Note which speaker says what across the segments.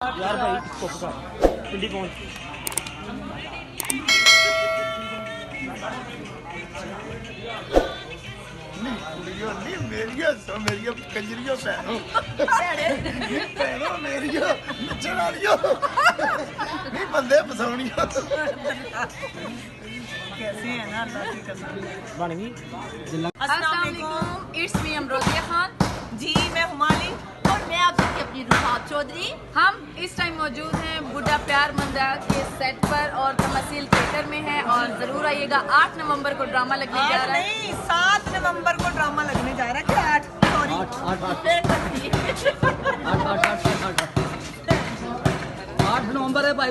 Speaker 1: यार भाई इसको पका पिंडी कौन
Speaker 2: मेरिया कंजरियों भैनों मेरिया नचण वालियों नहीं बंदे फसाउणियों
Speaker 3: कैसे है ना अल्लाह की कसम।
Speaker 1: बन गई
Speaker 3: अस्सलाम वालेकुम,
Speaker 4: इट्स मी अमरोजिया खान
Speaker 3: जी मैं हुमाली
Speaker 4: और मैं आप सबकी अपनी रुहात चौधरी। हम इस टाइम मौजूद हैं बुढ़ा प्यार मंदा के सेट पर और तमसील थिएटर में है और जरूर आइएगा। 8 नवंबर को ड्रामा लगने जा रहा है।
Speaker 3: नहीं 7 नवंबर को ड्रामा लगने जा रहा है। क्या 8 सॉरी
Speaker 1: 8 नवंबर है भाई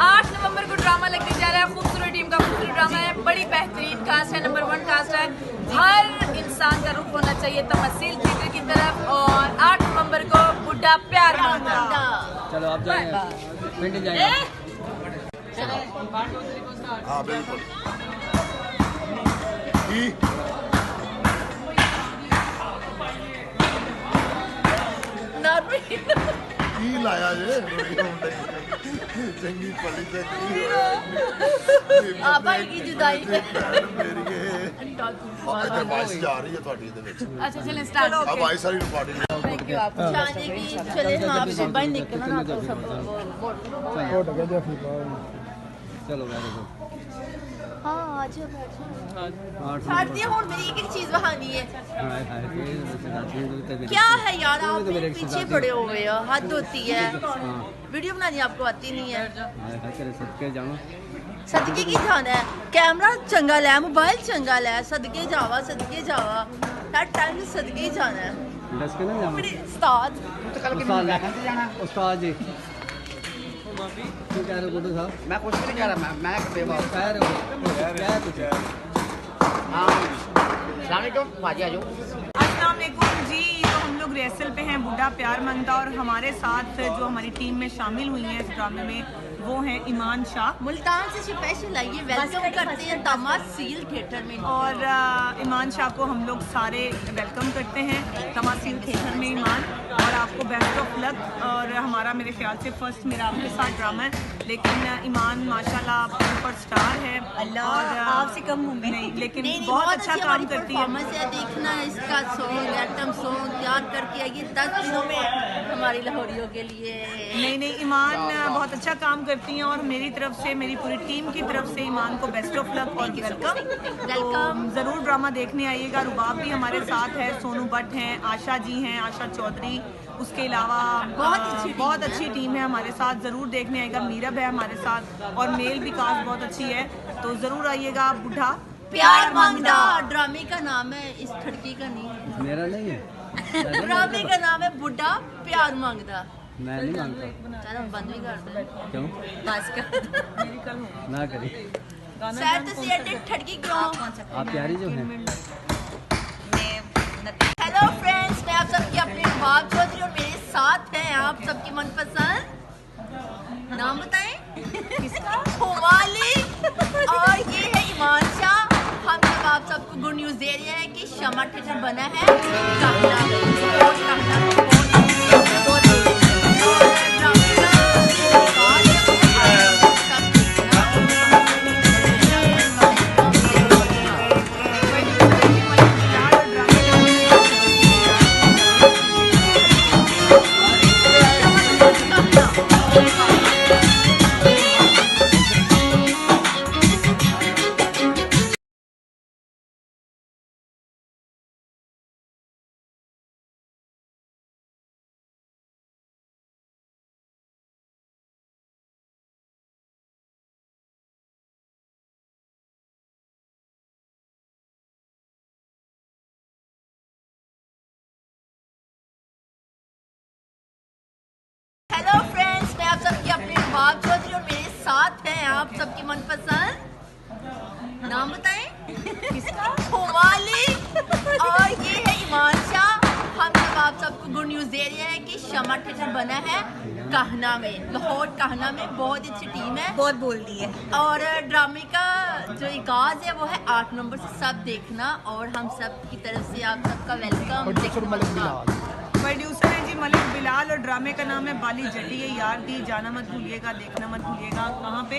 Speaker 4: 8 नवंबर को ड्रामा लगने जा रहा है। खूबसूरत टीम का खूबसूरत ड्रामा है, बड़ी बेहतरीन कास्ट है, नंबर 1 कास्ट है। हर इंसान का रुख होना चाहिए तमसील थिएटर की तरफ। और 8 नवंबर को बुढ़ा प्यार मंदा।
Speaker 1: चलो आप जाएंगे पिंडी जाएंगे।
Speaker 2: हाँ बिल्कुल की लाया जे चंगी पली चंगी
Speaker 4: आपा की जुदाई
Speaker 2: मेरी बाइस जा रही है थोड़ी दे विच
Speaker 4: अच्छा चलें स्टार्ट।
Speaker 2: अब आई सारी पार्टी
Speaker 4: थैंक यू आपको जाने की। चले हम आपसे बाहर निकलना ना तो सब
Speaker 1: चलो बैठो
Speaker 4: हाँ आज छाड़ दिया। और मेरी एक चीज बहानी है। क्या है यार आप मेरे पीछे पड़े हुए हो, हद होती है। वीडियो बनानी आपको आती नहीं है। सदके की जाना है, कैमरा चंगा लै, मोबाइल चंगा लै, सदके जावा हर टाइम सदके ही जाना है। मेरे उस्ताद
Speaker 1: उस्ताद जी क्या कह रहे हो गुड्डू साहब?
Speaker 5: मैं कुछ नहीं कह रहा, मैं बेवकूफ
Speaker 1: कह रहे हो क्या कुछ
Speaker 5: सलामकुम भाजी आजो।
Speaker 3: अस्सलाम वालेकुम जी। तो हम लोग रिहर्सल पे हैं बुढ़ा प्यार मंदा और हमारे साथ जो हमारी टीम में शामिल हुई हैं इस ड्रामे में वो हैं ईमान शाह।
Speaker 4: मुल्तान से स्पेशल आइए, वेलकम करते हैं तमासील थिएटर में।
Speaker 3: और ईमान शाह को हम लोग सारे वेलकम करते हैं तमासील थिएटर में ईमान। और आपको बेस्ट ऑफ लक। और हमारा मेरे ख्याल से फर्स्ट मेरा आपके साथ ड्रामा है, लेकिन ईमान माशाल्लाह सुपर स्टार है। और
Speaker 4: आपसे कम हूँ मैं।
Speaker 3: नहीं लेकिन बहुत अच्छा काम करती है।
Speaker 4: देखना इसका सॉन्ग आइटम सॉन्ग याद करके आइए 10 दिनों में हमारी लाहौरियों के लिए।
Speaker 3: नहीं ईमान बहुत अच्छा काम करती हैं और मेरी तरफ से मेरी पूरी टीम की तरफ से ईमान को बेस्ट ऑफ लक और वेलकम। ज़रूर ड्रामा देखने आइएगा। रुबाब भी हमारे साथ है, सोनू भट्ट हैं, आशा जी हैं, आशा चौधरी। उसके अलावा बहुत अच्छी टीम है हमारे साथ। ज़रूर देखने आइएगा। मीरब है हमारे साथ और मेल भी कास्ट बहुत अच्छी है। तो ज़रूर आइएगा। बुढ़ा
Speaker 4: प्यार मांगदा ड्रामे का नाम है, इस खड़की का नहीं।
Speaker 1: मेरा नहीं है
Speaker 4: ड्रामे का नाम है बुढ़ा प्यार मांगदा।
Speaker 1: मैं नहीं मांगता।
Speaker 4: चल हम बंद भी कर दे।
Speaker 1: क्यों
Speaker 4: बस कर
Speaker 1: ना करी
Speaker 4: सर तो सीएटेड ठड़की क्यों?
Speaker 1: आप प्यारी जो हैं।
Speaker 4: हेलो फ्रेंड्स, मैं आप सबकी अपनी रुबाब चौधरी और मेरे साथ हैं आप सबकी मनपसंद, नाम बताएं किसका? हुमाली। और ये है ईमान शाह। हम सब आप सबको गुड न्यूज़ दे रहे हैं कि शमा थिएटर बना है काहना में। हेलो फ्रेंड्स, मैं आप सबकी अपनी रुबाब चौधरी और मेरे साथ हैं आप सबकी मनपसंद, नाम बताएं किसका? हुमाली। और ये है ईमान शाह। हम सब आप सबको गुड न्यूज़ दे रहे हैं कि शमा थिएटर बना है काहना में, लाहौर काहना में। बहुत अच्छी टीम है,
Speaker 3: बहुत बोल दी है।
Speaker 4: और ड्रामे का जो आगाज है वो है 8 नवंबर से। सब देखना और हम सब की तरफ से आप सबका वेलकम।
Speaker 3: प्रोड्यूसर है जी मलिक बिलाल और ड्रामे का नाम है बाली जटी है यार दी। जाना मत भूलिएगा, देखना मत भूलिएगा। कहाँ पे?